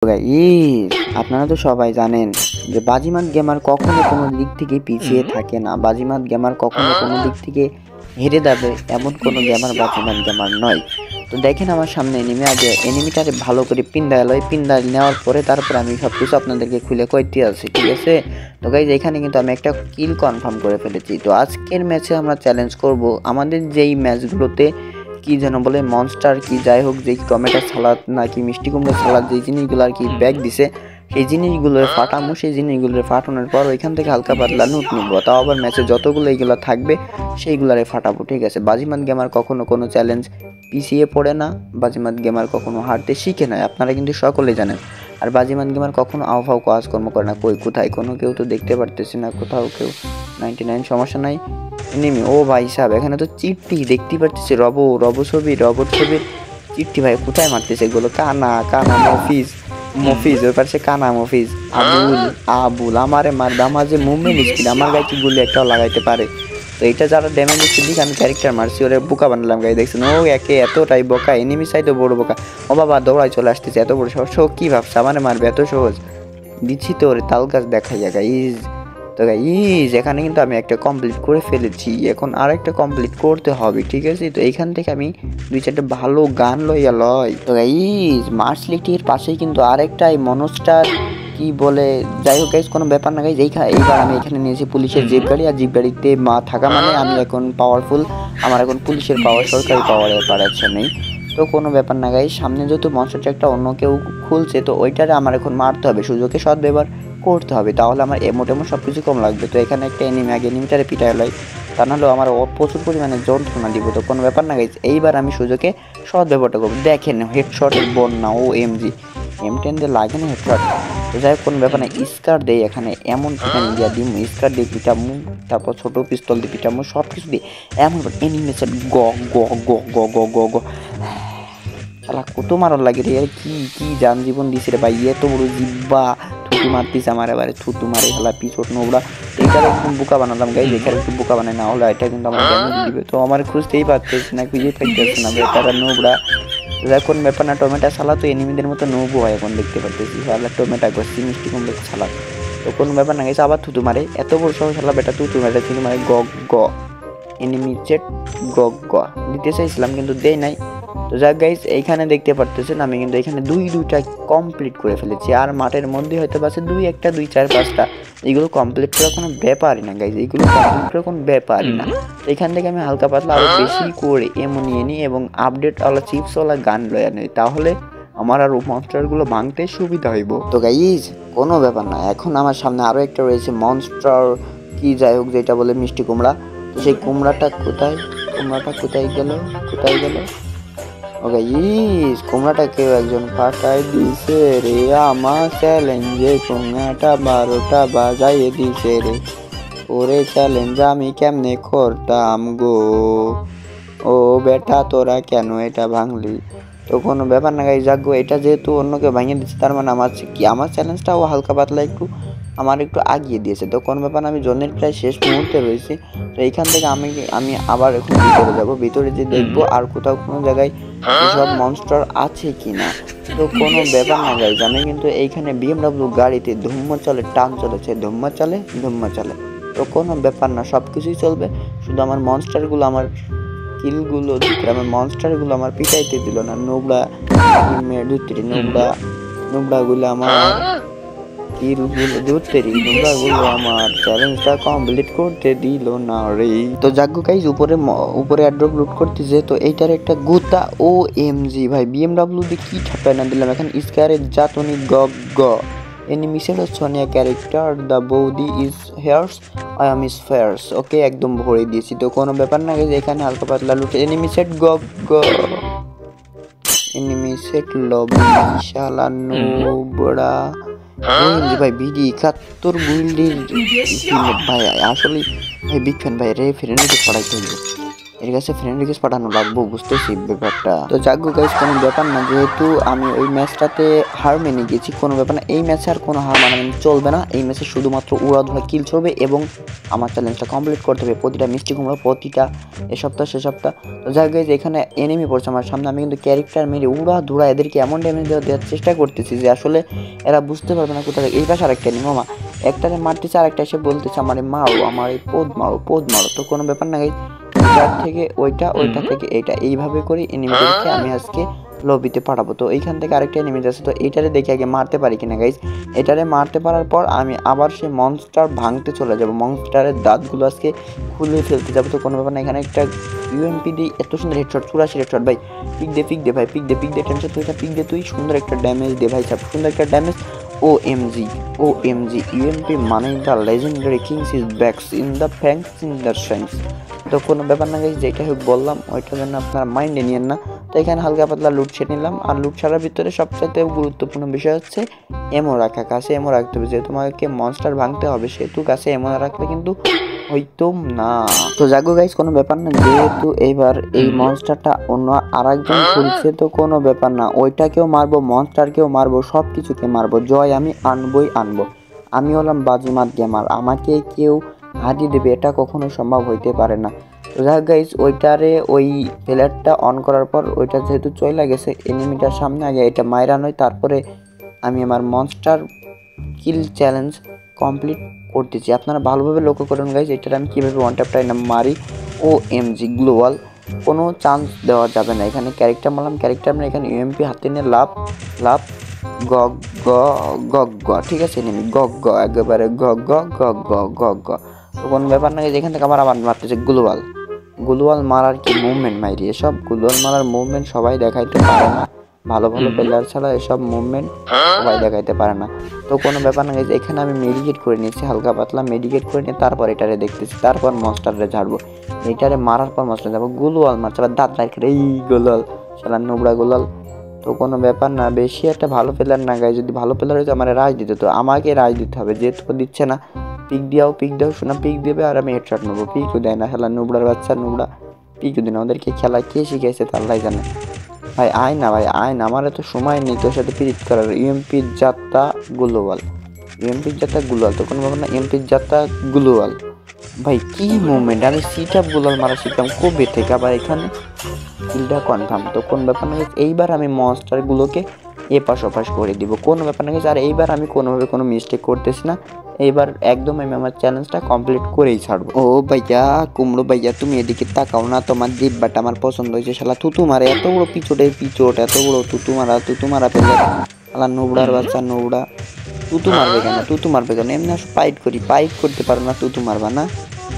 Guys আপনারা তো সবাই জানেন যে বাজিমাত গেমার কখনো কোনো দিক থেকে পিছিয়ে থাকে না। বাজিমাত গেমার কখনো কোনো দিক থেকে হেরে যাবে এমন কোনো গেমার বাজিমাত গেমার নয়। তো দেখেন আমার সামনে এনিমি, আগে এনিমিটারে ভালো করে পিন্ডাল নেওয়ার পরে তারপরে আমি সব কিছু আপনাদেরকে খুলে কইতে আছি, ঠিক আছে? তো গাইস এখানে কিন্তু আমি একটা কিল কনফার্ম করে ফেলেছি। তো আজকের ম্যাচে আমরা চ্যালেঞ্জ করব আমাদের যেই ম্যাচগুলোতে কি যেন বলে মনস্টার কি যাই হোক, যে টমেটো সালাদ নাকি মিষ্টি কুমড়ো সালাদ, যে জিনিসগুলো আর কি ব্যাগ দিছে সেই জিনিসগুলোর ফাটামো। সেই জিনিসগুলোর ফাটানোর পর ওইখান থেকে হালকা পাতলা নুট নিবো, তাও আবার ম্যাচে যতগুলো এইগুলো থাকবে সেইগুলারে ফাটাবো, ঠিক আছে? বাজিমাত গেমার কখনো কোনো চ্যালেঞ্জ পিছিয়ে পড়ে না, বাজিমাত গেমার কখনো হারতে শিখে নেয়, আপনারা কিন্তু সকলেই জানেন। আর বাজিমাত গেমার কখনো আউফাউ কাজকর্ম করে না। কই কোথায় কোনো কেউ তো দেখতে পারতেছি না, কোথাও কেউ 99 সমস্যা নাই। এনিমি ও ভাই সাহেব, এখানে তো চিট্টি দেখতে পাচ্ছি, রবট ছবির চিট্টি ভাই কোথায় মারতেছে এগুলো? কানা মফিজ ওই পাশে কানা মফিজ আবুল আমারে মারবে। আমার যে মুভমেন্ট স্পিড, আমার গায়ে কি গুলি একটাও লাগাইতে পারে? তো এটা যারা ড্যামেজ দিচ্ছে দিকে আমি ক্যারেক্টার মারছি, ওরে বোকা বানালাম গাই, দেখছেন? ও একে এতটাই বোকা, এনিমি সাইডও বড় বোকা। ও বাবা দৌড়ায় চলে আসতেছে, এত বড় সহজ কি ভাবছে আমারে মারবে? এত সহজ দিচ্ছি তো ওরে তাল গাছ দেখাইয়া গাইজ। তো গাইজ এখানে কিন্তু আমি একটা কমপ্লিট করে ফেলেছি, এখন আর একটা কমপ্লিট করতে হবে, ঠিক আছে? তো এইখান থেকে আমি 2-4টা ভালো গান লয়। তো গাইজ মার্চ লিটির পাশেই কিন্তু আরেকটাই মনস্টার কি বলে, যাই হোক গাইজ কোনো ব্যাপার না গাইজ। এইবার আমি এখানে নিয়েছি পুলিশের জিপ গাড়ি, আর জিপ গাড়িতে থাকা মানে আমি এখন পাওয়ারফুল, আমার এখন পুলিশের পাওয়ার, সরকারি পাওয়ারের পারাচ্ছে নেই। তো কোনো ব্যাপার না গাইজ, সামনে যেহেতু মনস্টার ট্র্যাকটা অন্য কেউ খুলছে, তো ওইটারে আমার এখন মারতে হবে, সুযোগে সৎ ব্যবহার করতে হবে, তাহলে আমার এমোটেমো সব কিছু কম লাগবে। তো এখানে একটা এনিমি, আগে এনিমিটারে পিটাই লয়, তা নাহলেও আমার প্রচুর পরিমাণে যন্ত্রণা দিব। তো কোনো ব্যাপার না গাইজ, এইবার আমি সুযোগে সৎ ব্যবহারটা করবো। দেখেন হেডশটের বন্যা, ও M10 দিয়ে লাগে না হেডশট। তো যাই হোক কোনো ব্যাপার না, স্কার দেয় এখানে এমন পিটান দিয়া দিম, স্কার দিয়ে পিটামু, তারপর ছোটো পিস্তল দিয়ে পিটামু, সব কিছু দিয়ে এমন এনিমেশন গ গ গ গ গ গ গ শালা কত মারণ লাগে রে, কি যান জীবন দিছে রে ভাই, এত বড় জিব্বা থুতু মারতিস আমার, এবারে থুতু মারে খেলা পিছট নোবরা। এইটার একদম বোকা বানালাম গাইজ, এখানে একটু বোকা বানাই, না হলে এটা কিন্তু আমার ড্যামেজ দিবে। তো আমার খুঁজতেই পারতেছি না, খুঁজে পাইতেছি না বেটারা নোবরা। এখন ব্যাপার না, টমেটো সালাদ তো এনিমিদের মতো নোবো হয় এখন, দেখতে পারতেছি টমেটো করছি মিষ্টি কুমড়ো সালাদ। তো কোনো ব্যাপার না গেছে, আবার থুতু মারে, এত বড় সহ শালা বেটা থুতু মারে গ গ এনিমি চেট গ গ দিতে চাইছিলাম কিন্তু দেই নাই। তো যাক গাইজ এইখানে দেখতে পারতেছেন আমি কিন্তু এখানে দুইটা কমপ্লিট করে ফেলেছি, আর মাঠের মধ্যে হয়তো পাচ্ছে 2-4-5টা, এইগুলো কমপ্লিট করা কোনো ব্যাপারই না গাইজ, এইগুলো কমপ্লিট করা কোনো ব্যাপারই না। এখান থেকে আমি হালকা পাতলা আরও বেশি করে এমন নিয়ে নিই এবং আপডেটওয়ালা চিপসওয়ালা গান লয়ে নিই, তাহলে আমার আর মনস্টারগুলো ভাঙতে সুবিধা হইব। তো গাইজ কোনো ব্যাপার না, এখন আমার সামনে আরও একটা রয়েছে মনস্টার কি যাই হোক, যেটা বলে মিষ্টি কুমড়া। তো সেই কুমড়াটা কোথায় গেল? ওকে কুমড়াটা কেউ একজন পাঠাই দিছে রে, আমার চ্যালেঞ্জে কুমড়াটা 12টা বাজাইয়ে দিছে রে, ওরে চ্যালেঞ্জ আমি কেমনে করতাম গো, ও বেটা তোরা কেন এটা ভাঙলি? তো কোনো ব্যাপার না গাইজ, যাক গো এটা যেহেতু অন্য কেউ ভাঙিয়ে দিচ্ছে, তার মানে আমার চ্যালেঞ্জটাও হালকা পাতলা একটু আগিয়ে দিয়েছে। তো কোনো ব্যাপার, আমি জোনের প্রায় শেষ মুহূর্তে রয়েছি। তো এইখান থেকে আমি আবার এখন ভিতরে যাব, ভিতরে যে দেখবো আর কোথাও কোনো জায়গায় সব মনস্টার আছে কিনা। তো কোনো ব্যাপার না গাইজ, আমি কিন্তু এইখানে BMW গাড়িতে টান চলেছে, ধুম্মা চলে। তো কোনো ব্যাপার না, সব কিছুই চলবে, শুধু আমার মনস্টারগুলো, আমার কিলগুলো দিতে, আমার মনস্টারগুলো আমার পিটাইতে দিল না, নোবড়া নোবড়াগুলো আমার আমার চ্যালেঞ্জটা কমপ্লিট করতে দিল না রে। তো যাগ্য গাইজ উপরে অ্যাড্রপ লুট করতেছে, তো এইটার একটা গুতা OMG ভাই, BMW দিয়ে কি ঠাপায় না দিলাম, এখন স্কারের জাতনি গ গ enemy set Sonia character the বৌদি is here's I am is fairs, okay একদম ভরে দিয়েছি। তো কোনো ব্যাপার না গেছে, এখানে হালকা পাতলা লুটে এনিমি সেট গ গ এনিমি সেট লবি শালা নোবড়া ভাই বিডি 71 গুইল্ডের ভাই, আসলে ভাই বিগ ফ্যান ভাই, রেফারেন্সে পড়াইতে হইব। এর কাছে ফ্রেন্ড রিকোয়েস্ট পাঠানো লাগবো, বুঝতেছি ব্যাপারটা। তো যাক গাইস, কোনো ব্যাপার না, যেহেতু আমি ওই ম্যাচটাতে হার মেনে গেছি, কোনো ব্যাপার না। এই ম্যাচে আর কোনো হার মানানো চলবে না, এই ম্যাচে শুধুমাত্র উড়াধুরা কিল চলবে এবং আমার চ্যালেঞ্জটা কমপ্লিট করতে হবে। প্রতিটা মিষ্টি কুমড়ো, প্রতিটা এ সপ্তাহ সে সপ্তাহ। তো যাক গাইস, এখানে এনিমি পড়ছে আমার সামনে, আমি কিন্তু ক্যারেক্টার মেরে উড়াধুরা এদেরকে এমন ড্যামেজ দেওয়ার চেষ্টা করতেছি যে আসলে এরা বুঝতে পারবে না কোথায়। এই পাশে আরেকটা এনিমি, মামা একটারে মারতেছে, আরেকটা এসে বলতেছে আমারে মারো, আমার এই পোদ মারো, পোদ মারো। তো কোনো ব্যাপার না গাইস, যার থেকে ওইটা, ওইটা থেকে এইটা, এইভাবে করে এনিমিদেরকে আমি আজকে লবিতে পাঠাবো। তো এইখান থেকে আরেকটা এনিমি আছে, তো এইটারে দেখে আগে মারতে পারি কিনা গাইস। এটারে মারতে পারার পর আমি আবার সেই মনস্টার ভাঙতে চলে যাব, মনস্টারের দাঁতগুলো আজকে খুলে ফেলতে যাবো। তো কোনো ব্যাপার না, এখানে একটা ইউএমপি দিয়ে এত সুন্দর হেডশট, 84 হেডশট ভাই। পিক দে ভাই, পিক দে টেনশন, তুই পিক দে, তুই সুন্দর একটা ড্যামেজ দে ভাই, সুন্দর একটা ড্যামেজ। OMG ইউএমপি মানে the legendary kings is backs in the fangs in the শ্যাংস। তো কোনো ব্যাপার না গাইস, যেটা হোক বললাম ওইটার জন্য আপনারা মাইন্ডে নিয়েন না। তো এখানে হালকা পাতলা লুট ছেড়ে নিলাম। আর লুট ছাড়ার ভিতরে সবচাইতে গুরুত্বপূর্ণ বিষয় হচ্ছে এমো রাখা, কাছে এমো রাখতে হবে। যেহেতু তোমাকে মনস্টার ভাঙতে হবে, সেহেতু কাছে এমো রাখলে কিন্তু হইতো না। তো যাগো গাইস, কোনো ব্যাপার না, যেহেতু এইবার এই মনস্টারটা অন্য আরেকজন খুলছে, তো কোনো ব্যাপার না, ওইটাকেও মারবো, মনস্টারকেও মারবো, সব কিছুকে মারবো, জয় আমি আনবই আনবো। আমি হলাম বাজিমাত গেমার, আমাকে কেউ হারিয়ে দেবে এটা কখনো সম্ভব হইতে পারে না। তো যাক গাইস, ওইটারে ওই প্লেয়ারটা অন করার পর ওইটা যেহেতু চলে গেছে এনিমিটার সামনে, আগে এটা মাইরা নয়, তারপরে আমি আমার মনস্টার কিল চ্যালেঞ্জ কমপ্লিট করতেছি। আপনারা ভালোভাবে লক্ষ্য করুন গাইস, এটার আমি কীভাবে ওয়ান ট্যাপ টাইম নাম মারি। OMG গ্লোবাল, কোনো চান্স দেওয়া যাবে না। এখানে ক্যারেক্টার মারলাম, ক্যারেক্টার মানে এখানে ইউএমপি হাতে নিয়ে লাভ লাভ গ গ গ গ, ঠিক আছে নেমি গ গ, একেবারে গ গ গ গ গ গ। তো কোনো ব্যাপার না, যেখান থেকে আমার মারতেছে গ্লোবাল মারার কি মুভমেন্ট মাইরি, এসব গ্লোবাল মারার মুভমেন্ট সবাই দেখাইতে পারে না, ভালো ভালো প্লেয়ার ছাড়া এসব মুভমেন্ট সবাই দেখাইতে পারে না। তো কোনো ব্যাপার না, এখানে আমি মেডিকেট করে নিয়েছি, হালকা পাতলা মেডিকেট করে নিয়ে তারপর এটারে দেখতেছি, তারপর মনস্টারে ঝাড়বো। এটারে মারার পর মনস্টার যাবো, গ্লোবাল মারছে আবার দাঁত বাইর করে, এই গোলাল শালা নোবড়া গোলাল। তো কোনো ব্যাপার না, বেশি একটা ভালো প্লেয়ার না গাই, যদি ভালো প্লেয়ার হয়তো আমার রাজ দিতে, তো আমাকে রাজ দিতে হবে, যেহেতু দিচ্ছে না। পিক দাও শোনা, পিক দেবে আর আমি হেডশট নেবো, পিকও দেয় না, খেলা নোবড়ার বাচ্চা নোবড়া, পিকও দিন। ওদেরকে খেলা কে শিখেছে তা আল্লাহ জানে। ভাই আয় না, আমার এত সময় নেই তোর সাথে পিরিত করার। ইউএমপির যাত্রা গ্লোবাল, তো কোনো ব্যাপার না, এমপির যাত্রা গ্লোবাল। ভাই কি মুভমেন্ট, আমি সিট আপ গ্লোবাল মারা শিখলাম কবে থেকে, আবার এখানে কিলটা কনফার্ম। তো কোন ব্যাপার না, এইবার আমি মনস্টারগুলোকে এপাশ ওপাশ করে দিব, কোনো ব্যাপার না। আর এইবার আমি কোনোভাবে কোনো মিস্টেক করতেছি না, এইবার একদম আমি আমার চ্যালেঞ্জটা কমপ্লিট করেই ছাড়বো। ও ভাইয়া কুমড়ো ভাইয়া, তুমি এদিকে তাকাও না, তোমার জিব্বাটা আমার পছন্দ হয়েছে, শালা থুতু মারে, এত বড় পিচোট, এত বড় তুতু মারা পেলে, শালা নোবড়ার বাচ্চা নোবড়া। তুতু মারবে কেন, এমনি পাইট করতে পারো না, তুতু মারবা না,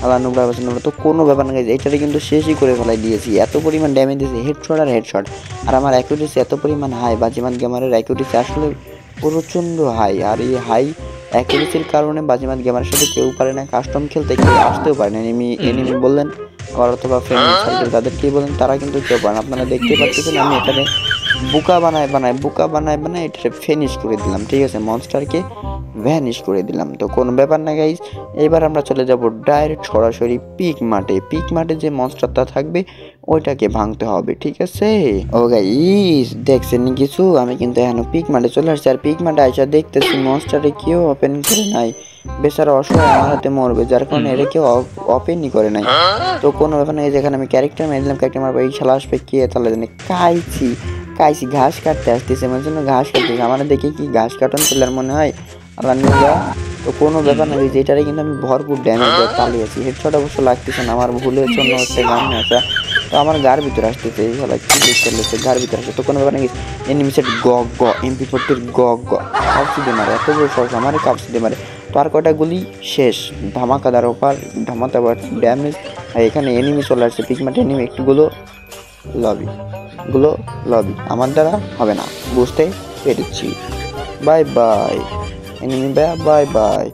আলা নোবড়ার বাচ্চা নোবড়া। তো কোনো ব্যাপার না, এটারে কিন্তু শেষই করে ফেলাই দিয়েছি, এত পরিমাণ ড্যামেজ দিয়েছে, হেডশট। আর আমার অ্যাকিউরেসি এত পরিমাণ হাই, বাজিমাত গেমারের অ্যাকিউরেসি আসলে প্রচণ্ড হাই। আর এই হাই অ্যাকিউরেসির কারণে বাজিমাত গেমারের সাথে কেউ পারে না কাস্টম খেলতে, কেউ আসতেও পারে না। এনিমি বললেন আবার, অথবা ফ্রেন্ড সার্কেল তাদেরকেই বলেন, তারা কিন্তু কেউ পারে না। আপনারা দেখতে পাচ্ছেন আমি এটারে বুকা বানায় এটারে ফিনিশ করে দিলাম, ঠিক আছে, মনস্টারকে ভ্যানিশ করে দিলাম। তো কোনো ব্যাপার না গাইজ, এবার আমরা চলে যাব ডাইরেক্ট সরাসরি পিক মাঠে যে মনস্টারটা থাকবে ওইটাকে ভাঙতে হবে, ঠিক আছে। ও গাইস দেখছেন কিছু, আমি কিন্তু এখনো পিক মাঠে চলে আসছি, আর পিক মাঠে আইসা দেখতেছি মনস্টারে কেউ ওপেন করে নাই, বেচারা অসহায় আমার হাতে মরবে, যার কারণে এটা কেউ ওপেনই করে নাই। তো কোনো ব্যাপার না, যেখানে আমি ক্যারেক্টার মেরে দিলাম, ক্যারেক্টার মারবো, এই শালা আসবে কে তাহলে জানি, কাইছি ঘাস কাটতে আসতেছে, আমার জন্য ঘাস কাটতেছে, আমার দেখে কি ঘাস কাটন প্লেয়ার মনে হয় আল্লাহ। তো কোনো ব্যাপার না, যেটারে কিন্তু আমি ভরপুর ড্যামেজ চালিয়েছি, হেডশট অবশ্য লাগতেছে না, আমার ভুলের জন্য হচ্ছে গান আসা, তো আমার গার ভিতরে আসতেছে, এই শালা কি চলেছে গার ভিতরে আসে। তো কোনো ব্যাপার নাকি, এনিমি সেট MP40 কাপসি দিয়ে মারে, এত বড় সহজ আমার কাপসি দিয়ে মারে। তো আর কয়টা গুলি শেষ, ধামাকাদার অফার, ধামাকাদার ড্যামেজ। আর এখানে এনিমি চলে আসছে, পিকমার্ট এনিমি একটুগুলো লবি আমার দ্বারা হবে না, বুঝতে পেরেছি। বাই এনিমি, বাই।